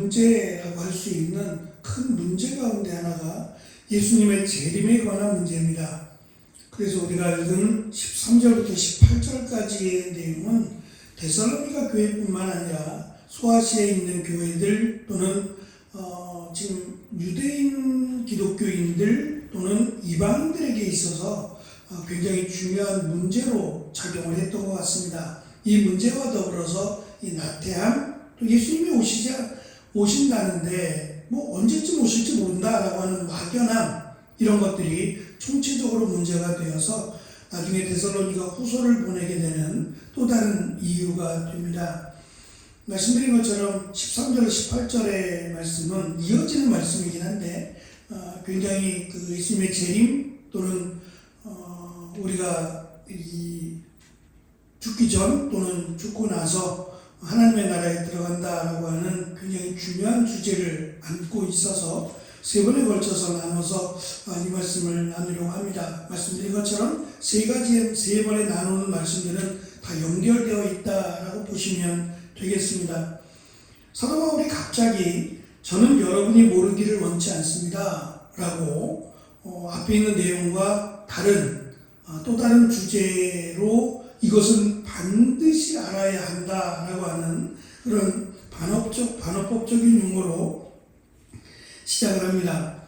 문제라고 할 수 있는 큰 문제 가운데 하나가 예수님의 재림에 관한 문제입니다. 그래서 우리가 읽은 13절부터 18절까지의 내용은 데살로니가 교회뿐만 아니라 소아시아에 있는 교회들 또는 지금 유대인 기독교인들 또는 이방인들에게 있어서 굉장히 중요한 문제로 작용을 했던 것 같습니다. 이 문제와 더불어서 이 나태함, 또 예수님이 오신다는데 뭐 언제쯤 오실지 모른다라고 하는 막연함, 이런 것들이 총체적으로 문제가 되어서 나중에 데살로니가 후서를 보내게 되는 또 다른 이유가 됩니다. 말씀드린 것처럼 13절, 18절의 말씀은 이어지는 말씀이긴 한데 굉장히 그 예수님의 재림 또는 우리가 죽기 전 또는 죽고 나서 하나님의 나라에 들어간다라고 하는 굉장히 중요한 주제를 안고 있어서 세 번에 걸쳐서 나눠서 이 말씀을 나누려고 합니다. 말씀드린 것처럼 세 번에 나누는 말씀들은 다 연결되어 있다라고 보시면 되겠습니다. 사도 바울이 갑자기 저는 여러분이 모르기를 원치 않습니다 라고 앞에 있는 내용과 또 다른 주제로 이것은 반드시 알아야 한다라고 하는 그런 반어법적인 용어로 시작을 합니다.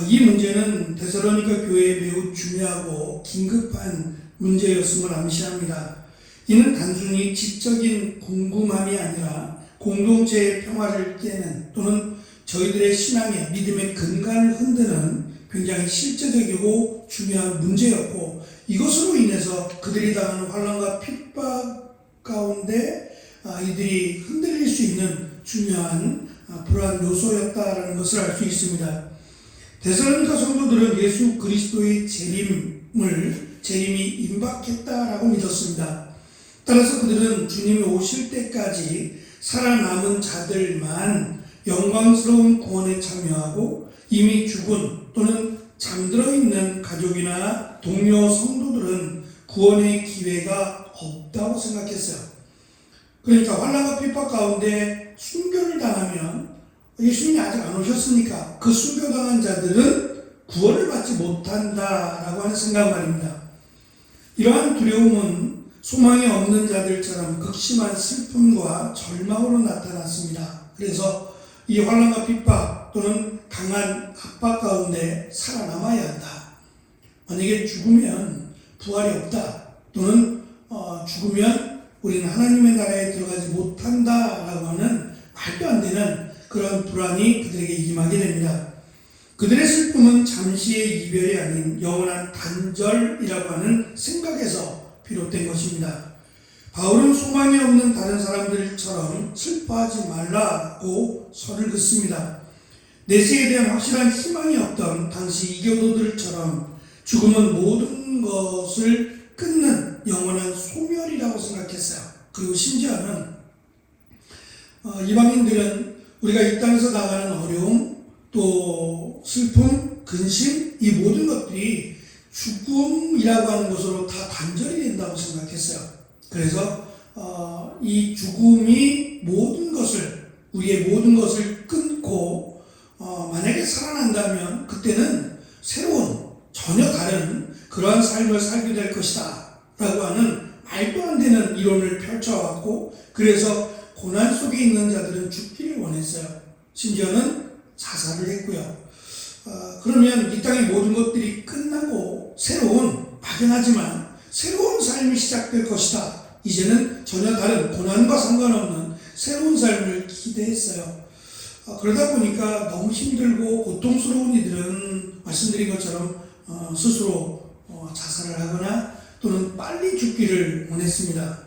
이 문제는 데살로니가 교회에 매우 중요하고 긴급한 문제였음을 암시합니다. 이는 단순히 지적인 궁금함이 아니라 공동체의 평화를 깨는 또는 저희들의 신앙의 믿음의 근간을 흔드는 굉장히 실제적이고 중요한 문제였고, 이것으로 인해서 그들이 당하는 환난과 핍박 가운데 이들이 흔들릴 수 있는 중요한 불안 요소였다라는 것을 알 수 있습니다. 데살로니가 성도들은 예수 그리스도의 재림이 임박했다라고 믿었습니다. 따라서 그들은 주님이 오실 때까지 살아남은 자들만 영광스러운 구원에 참여하고 이미 죽은 또는 잠들어 있는 가족이나 동료 성도들은 구원의 기회가 없다고 생각했어요. 그러니까 환난과 핍박 가운데 순교를 당하면 예수님이 아직 안 오셨으니까 그 순교당한 자들은 구원을 받지 못한다라고 하는 생각 말입니다. 이러한 두려움은 소망이 없는 자들처럼 극심한 슬픔과 절망으로 나타났습니다. 그래서 이 환난과 핍박 또는 강한 압박 가운데 살아남아야 한다. 만약에 죽으면 부활이 없다. 또는 죽으면 우리는 하나님의 나라에 들어가지 못한다라고 하는 말도 안 되는 그런 불안이 그들에게 임하게 됩니다. 그들의 슬픔은 잠시의 이별이 아닌 영원한 단절이라고 하는 생각에서 비롯된 것입니다. 바울은 소망이 없는 다른 사람들처럼 슬퍼하지 말라고 선을 긋습니다. 내세에 대한 확실한 희망이 없던 당시 이교도들처럼 죽음은 모든 것을 끊는 영원한 소멸이라고 생각했어요. 그리고 심지어는 이방인들은 우리가 이 땅에서 나가는 어려움, 또 슬픔, 근심, 이 모든 것들이 죽음이라고 하는 것으로 다 단절이 된다고 생각했어요. 그래서 이 죽음이 우리의 모든 것을 끊고 만약에 살아난다면 그때는 새로운 전혀 다른 그러한 삶을 살게 될 것이다 라고 하는 말도 안 되는 이론을 펼쳐왔고, 그래서 고난 속에 있는 자들은 죽기를 원했어요. 심지어는 자살을 했고요. 그러면 이 땅의 모든 것들이 끝나고 막연하지만 새로운 삶이 시작될 것이다. 이제는 전혀 다른 고난과 상관없는 새로운 삶을 기대했어요. 그러다 보니까 너무 힘들고 고통스러운 이들은 말씀드린 것처럼 스스로 자살을 하거나 또는 빨리 죽기를 원했습니다.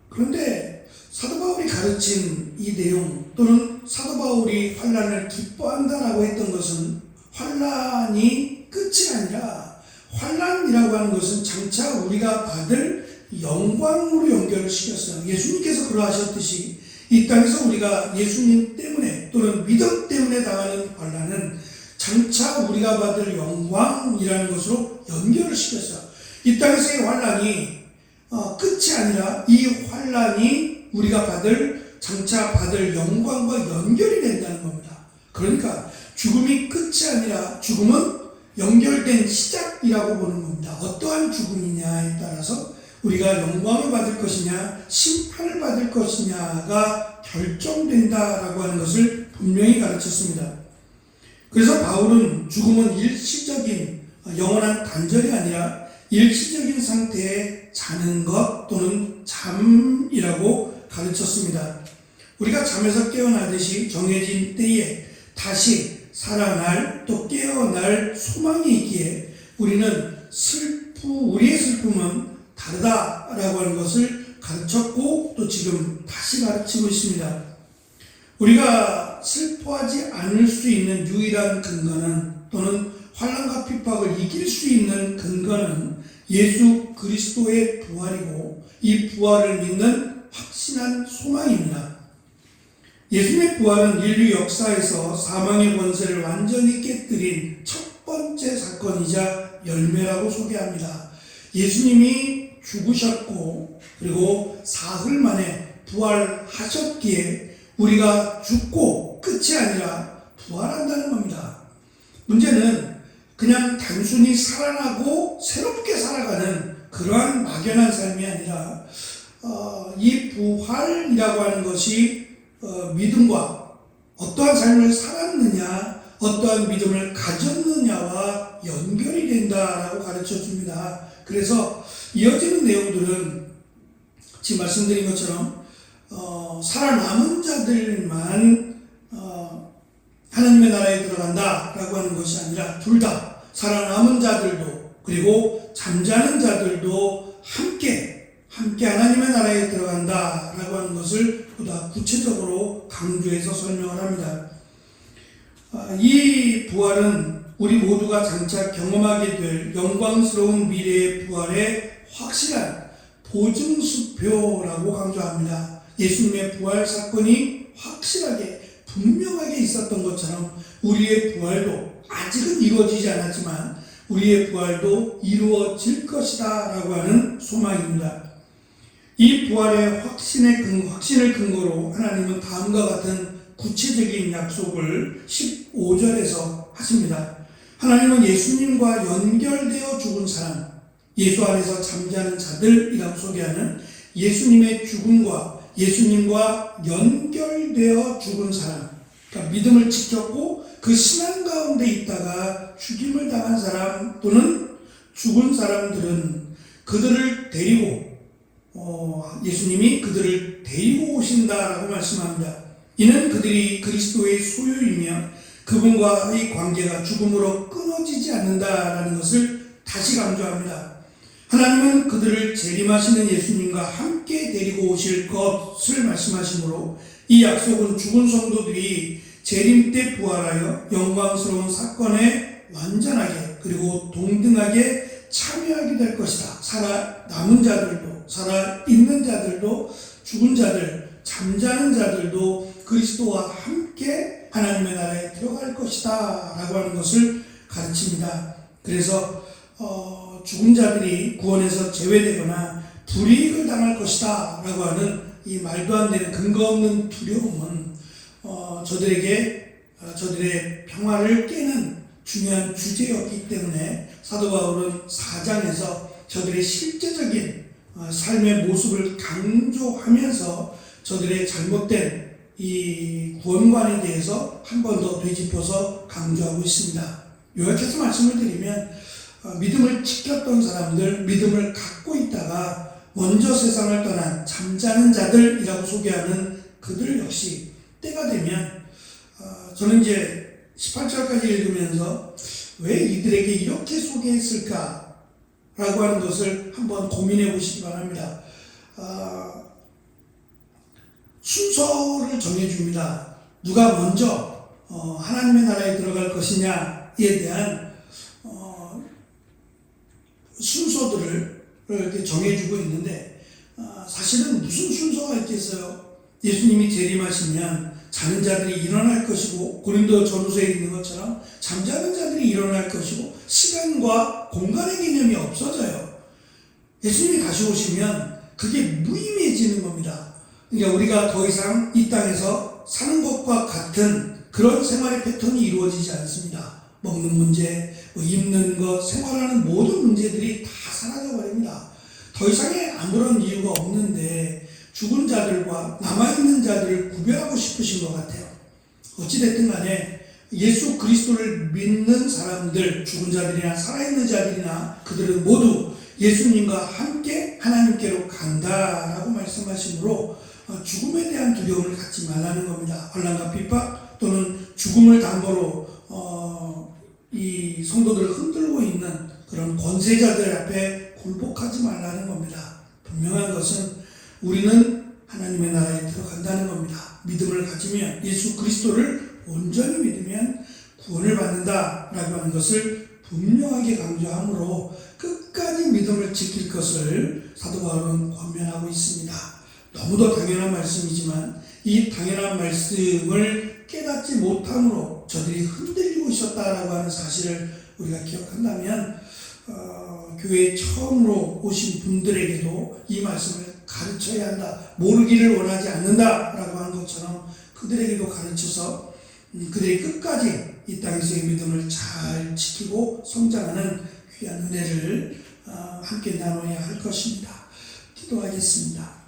그런데 사도 바울이 가르친 이 내용 또는 사도 바울이 환난을 기뻐한다라고 했던 것은 환난이 끝이 아니라 환난이라고 하는 것은 장차 우리가 받을 영광으로 연결을 시켰어요. 예수님께서 그러하셨듯이 이 땅에서 우리가 예수님 때문에 또는 믿음 때문에 당하는 환난은 장차 우리가 받을 영광이라는 것으로 연결을 시켰어요. 이 땅에서의 환난이 끝이 아니라 이 환난이 우리가 받을 장차 받을 영광과 연결이 된다는 겁니다. 그러니까 죽음이 끝이 아니라 죽음은 연결된 시작이라고 보는 겁니다. 어떠한 죽음이냐에 따라서 우리가 영광을 받을 것이냐 심판을 받을 것이냐가 결정된다라고 하는 것을 분명히 가르쳤습니다. 그래서 바울은 죽음은 일시적인 영원한 단절이 아니라 일시적인 상태에 자는 것 또는 잠이라고 가르쳤습니다. 우리가 잠에서 깨어나듯이 정해진 때에 다시 살아날 또 깨어날 소망이 있기에 우리는 우리의 슬픔은 다르다라고 하는 것을 가르쳤고 또 지금 다시 가르치고 있습니다. 우리가 슬퍼하지 않을 수 있는 유일한 근거는 또는 환난과 핍박을 이길 수 있는 근거는 예수 그리스도의 부활이고 이 부활을 믿는 확신한 소망입니다. 예수님의 부활은 인류 역사에서 사망의 권세를 완전히 깨뜨린 첫 번째 사건이자 열매라고 소개합니다. 예수님이 죽으셨고 그리고 사흘 만에 부활하셨기에 우리가 죽고 끝이 아니라 부활한다는 겁니다. 문제는 그냥 단순히 살아나고 새롭게 살아가는 그러한 막연한 삶이 아니라 이 부활이라고 하는 것이 믿음과 어떠한 삶을 살았느냐 어떠한 믿음을 가졌느냐와 연결이 된다라고 가르쳐줍니다. 그래서 이어지는 내용들은 지금 말씀드린 것처럼 살아남은 자들만 하나님의 나라에 들어간다라고 하는 것이 아니라 둘 다 살아남은 자들도 그리고 잠자는 자들도 함께 하나님의 나라에 들어간다라고 하는 것을 보다 구체적으로 강조해서 설명을 합니다. 이 부활은 우리 모두가 장차 경험하게 될 영광스러운 미래의 부활의 확실한 보증수표라고 강조합니다. 예수님의 부활 사건이 확실하게 분명하게 있었던 것처럼 우리의 부활도 아직은 이루어지지 않았지만 우리의 부활도 이루어질 것이다 라고 하는 소망입니다. 이 부활의 확신을 근거로 하나님은 다음과 같은 구체적인 약속을 15절에서 하십니다. 하나님은 예수님과 연결되어 죽은 사람, 예수 안에서 잠자는 자들이라고 소개하는 예수님의 죽음과 예수님과 연결되어 죽은 사람, 그러니까 믿음을 지켰고 그 신앙 가운데 있다가 죽임을 당한 사람 또는 죽은 사람들은 그들을 데리고 예수님이 그들을 데리고 오신다라고 말씀합니다. 이는 그들이 그리스도의 소유이며 그분과의 관계가 죽음으로 끊어지지 않는다라는 것을 다시 강조합니다. 하나님은 그들을 재림하시는 예수님과 함께 데리고 오실 것을 말씀하시므로 이 약속은 죽은 성도들이 재림 때 부활하여 영광스러운 사건에 완전하게 그리고 동등하게 참여하게 될 것이다. 살아남은 자들도 살아있는 자들도 죽은 자들 잠자는 자들도 그리스도와 함께 하나님의 나라에 들어갈 것이다 라고 하는 것을 가르칩니다. 그래서 죽은 자들이 구원에서 제외되거나 불이익을 당할 것이다 라고 하는 이 말도 안 되는 근거 없는 두려움은 저들의 평화를 깨는 중요한 주제였기 때문에 사도 바울은 4장에서 저들의 실제적인 삶의 모습을 강조하면서 저들의 잘못된 이 구원관에 대해서 한 번 더 되짚어서 강조하고 있습니다. 요약해서 말씀을 드리면 믿음을 지켰던 사람들, 믿음을 갖고 있다가 먼저 세상을 떠난 잠자는 자들이라고 소개하는 그들 역시 때가 되면 저는 이제 18절까지 읽으면서 왜 이들에게 이렇게 소개했을까 라고 하는 것을 한번 고민해 보시기 바랍니다. 순서를 정해줍니다. 누가 먼저 하나님의 나라에 들어갈 것이냐에 대한 순서들을 이렇게 정해주고 있는데 사실은 무슨 순서가 있겠어요? 예수님이 재림하시면 자는 자들이 일어날 것이고 고린도 전후서에 있는 것처럼 잠자는 자들이 일어날 것이고 시간과 공간의 개념이 없어져요. 예수님이 다시 오시면 그게 무의미해지는 겁니다. 그러니까 우리가 더 이상 이 땅에서 사는 것과 같은 그런 생활의 패턴이 이루어지지 않습니다. 먹는 문제, 입는 것, 생활하는 모든 문제들이 다 사라져 버립니다. 더 이상의 아무런 이유가 없는데 죽은 자들과 남아있는 자들을 구별하고 싶으신 것 같아요. 어찌됐든 간에 예수 그리스도를 믿는 사람들, 죽은 자들이나 살아있는 자들이나 그들은 모두 예수님과 함께 하나님께로 간다라고 말씀하시므로 죽음에 대한 두려움을 갖지 말라는 겁니다. 환난과 핍박 또는 죽음을 담보로 이 성도들을 흔들고 있는 그런 권세자들 앞에 굴복하지 말라는 겁니다. 분명한 것은 우리는 하나님의 나라에 들어간다는 겁니다. 믿음을 가지면, 예수 그리스도를 온전히 믿으면 구원을 받는다라고 하는 것을 분명하게 강조하므로 끝까지 믿음을 지킬 것을 사도 바울은 권면하고 있습니다. 너무도 당연한 말씀이지만 이 당연한 말씀을 깨닫지 못함으로 저들이 흔들리고 있었다라고 하는 사실을 우리가 기억한다면 교회에 처음으로 오신 분들에게도 이 말씀을 가르쳐야 한다. 모르기를 원하지 않는다라고 하는 것처럼 그들에게도 가르쳐서 그들이 끝까지 이 땅에서의 믿음을 잘 지키고 성장하는 귀한 은혜를 함께 나눠야 할 것입니다. 기도하겠습니다.